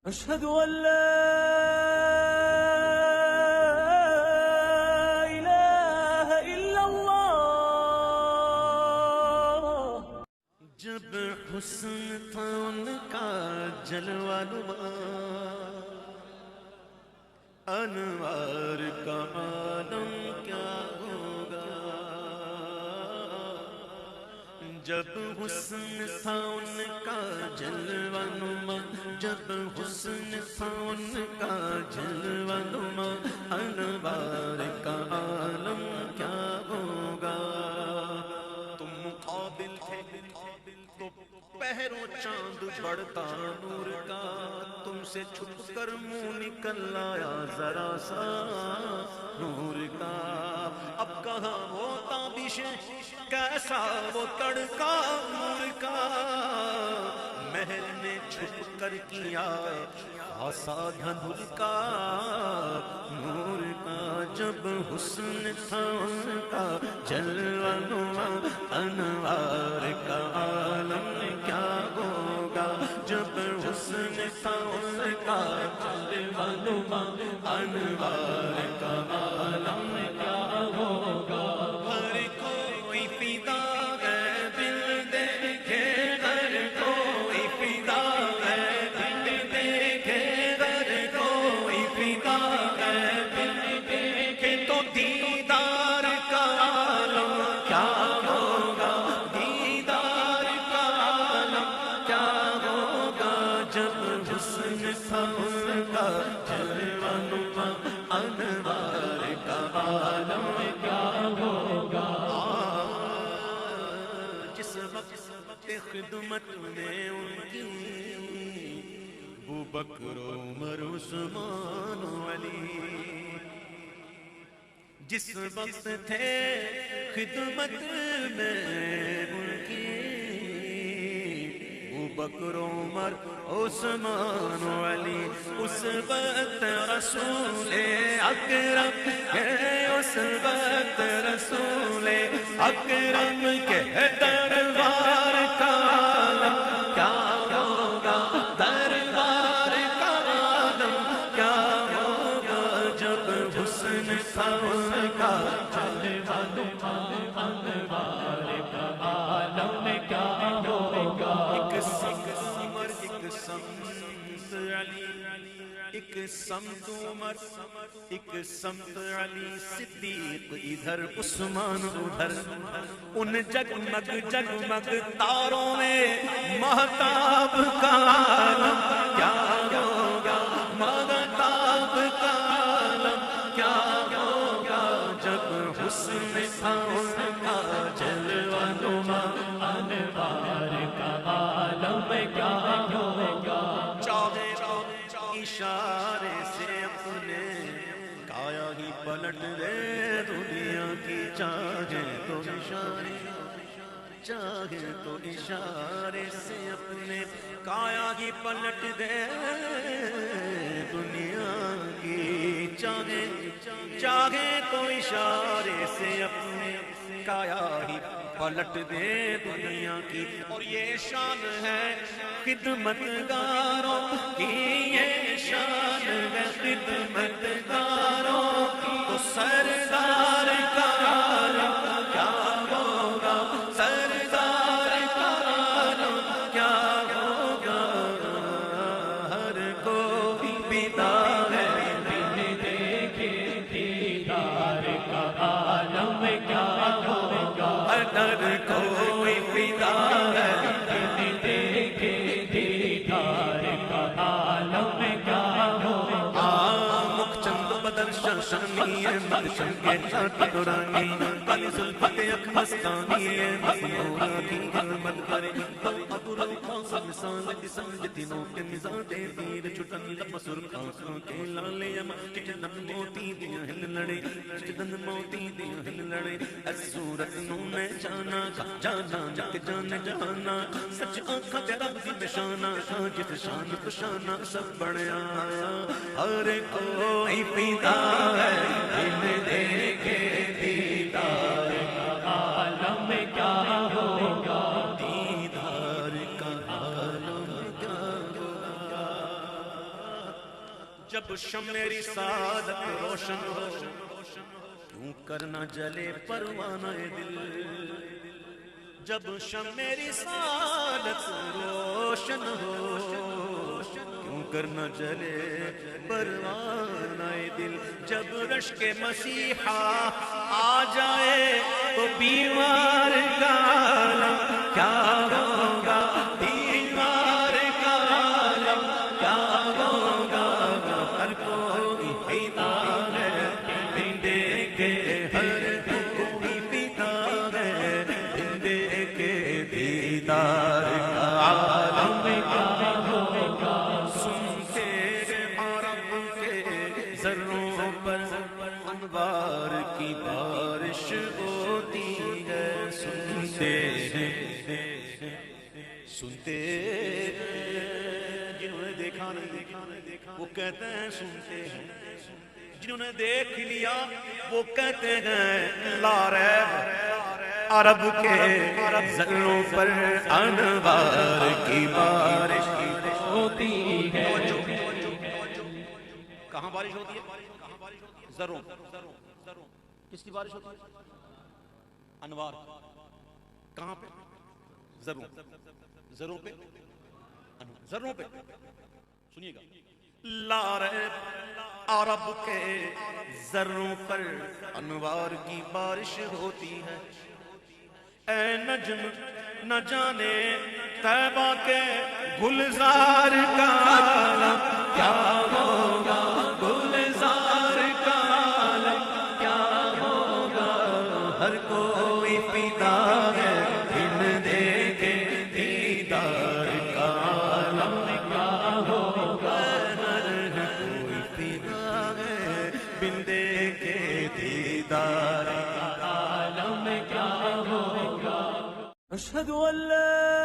أشهد أن لا إله إلا الله. جب حسن تھا ان کا جلوہ نما، انوار کا عالم کیا ہوگا. جب حسن تھا ان کا جلوہ نما، جب حسن تھا ان کا جلوہ نما، انوار کا عالم کیا ہوگا. تم قابل تھے تو پہروں چاند بڑھتا نور کا، تم سے چھپ کر منہ نکل آیا ذرا سا نور کا. اب کہاں وہ تابش کیسا وہ تڑکا نور کا، مہر نے چھپ کر کیا خاصا دھنل کا نور کا. جب حسن تھا ان کا جلوہ نما، انوار کا عالم کیا ہوگا. جب حسن تھا ان کا جلوہ نما، انوار کا عالم کیا ہوگا. ہر کوئی فدا ہے دل دیکھے، ہر کوئی فدا ہے دل دیکھے، ہر کوئی فدا ہے دل دیکھے. تو دیدار کا عالم کیا ہوگا، دیدار کا عالم کیا ہوگا. جب حسن تھا ان کا جلوہ نما، انوار کا عالم کیا ہوگا. جس وقت خدمت میں ان کی ابوبکر عمر عثمان و علی، جس وقت تھے خدمت میں ان کی ابوبکر عمر عثمان و علی، اس وقت رسول اکرم کے، اس وقت رسول اکرم کے دربار کا عالم کیا ہوگا، دربار کا عالم کیا ہوگا. جب حسن تھا ان کا جلوہ نما، انوار کا عالم کیا ہوگا. ایک عمر، ایک سمت علی، ایک سمت عمر، ایک سمت علی صدیق، ادھر عثمان ادھر. ان جگمگ جگمگ تاروں میں مہتاب کا عالم کیا ہوگا، مہتاب کا عالم کیا ہوگا. جب حسن تھا ان کا جلوہ نما، انوار کا عالم کیا ہوگا. چاہے اشارے سے اپنے کایا ہی پلٹ دے دنیا کی، چاہے تو اشارے، چاہے تو اشارے سے اپنے کایا ہی پلٹ دے دنیا کی، چاہے چاہے تو اشارے سے اپنے کایا ہی پلٹ دے دنیا کی. اور یہ شان ہے خدمت گاروں کی، یہ شان ہے خدمت گاروں کی. تو سردار کا عالم کیا ہوگا، سردار کا عالم کیا ہوگا. ہر کوئی فدا ہے دل دیکھے، دیدار کا عالم کیا ہوگا. ہر کوئی فدا ہے دل دیکھے، دیدار کا عالم کیا ہوگا. مکھ چند بدن شاشانی ہے، مدشن کے چاٹ دورانی، کالی زلفت اک مستانی ہے، مسمورہ کی علمت کرے. تو ابرو خاص مثال جسم جتنوں کے مزاج تیر چھٹن لب سرخاں کے لالے یم، چٹن موتی دیا ہل لڑے، چٹن موتی دیا ہل لڑے. اس صورت نوں میں جانا جانا جک جان جانا، سچ آنکھاں تے رب دی نشانہ، جس شان کو شانہ سب بڑھیا. ہر کوئی فدا ہے دل دیکھے، دیدار کا عالم کیا ہوگا، دیدار کا عالم کیا ہوگا. جب شمع رسالت روشن ہو کیوں کرنا جلے پروانہ دل جب شمع رسالت روشن ہو کیوں کرنا جلے پروانہ دل جب رشک مسیحا آ جائے تو بیمار کا عالم کیا ہوگا بیمار کا عالم کیا ہوگا ہر کوئی پیدا ہے بندے کے ہر کوئی پیدا ہے بندے کے دیدار کا عالم کیا ہوگا سنتے عرب کے ذروں پر انوار کی بارش ہوتی ہے سنتے جنہوں نے دیکھا نہیں وہ کہتے ہیں سنتے ہیں جنہوں نے دیکھ لیا وہ کہتے ہیں لا ریب عرب کے ذروں پر انوار کی بارش ہوتی ہے کہاں بارش ہوتی ہے ذروں کس کی بارش ہوتی ہے انوار کہاں پہ ذروں پہ ذروں پہ سنیے گا لا ریب عرب کے ذروں پر انوار کی بارش ہوتی ہے اے نجم نہ جانے طیبہ کے گلزار کا عالم کیا ہوگا گلزار کا عالم کیا ہوگا ہر کوئی پیدا ہے بن دیکھے دیدار کا عالم کیا ہوگا ہر کوئی پیدا ہے بن دیکھے دیدار کا عالم کیا ہوگا أشهد أن لا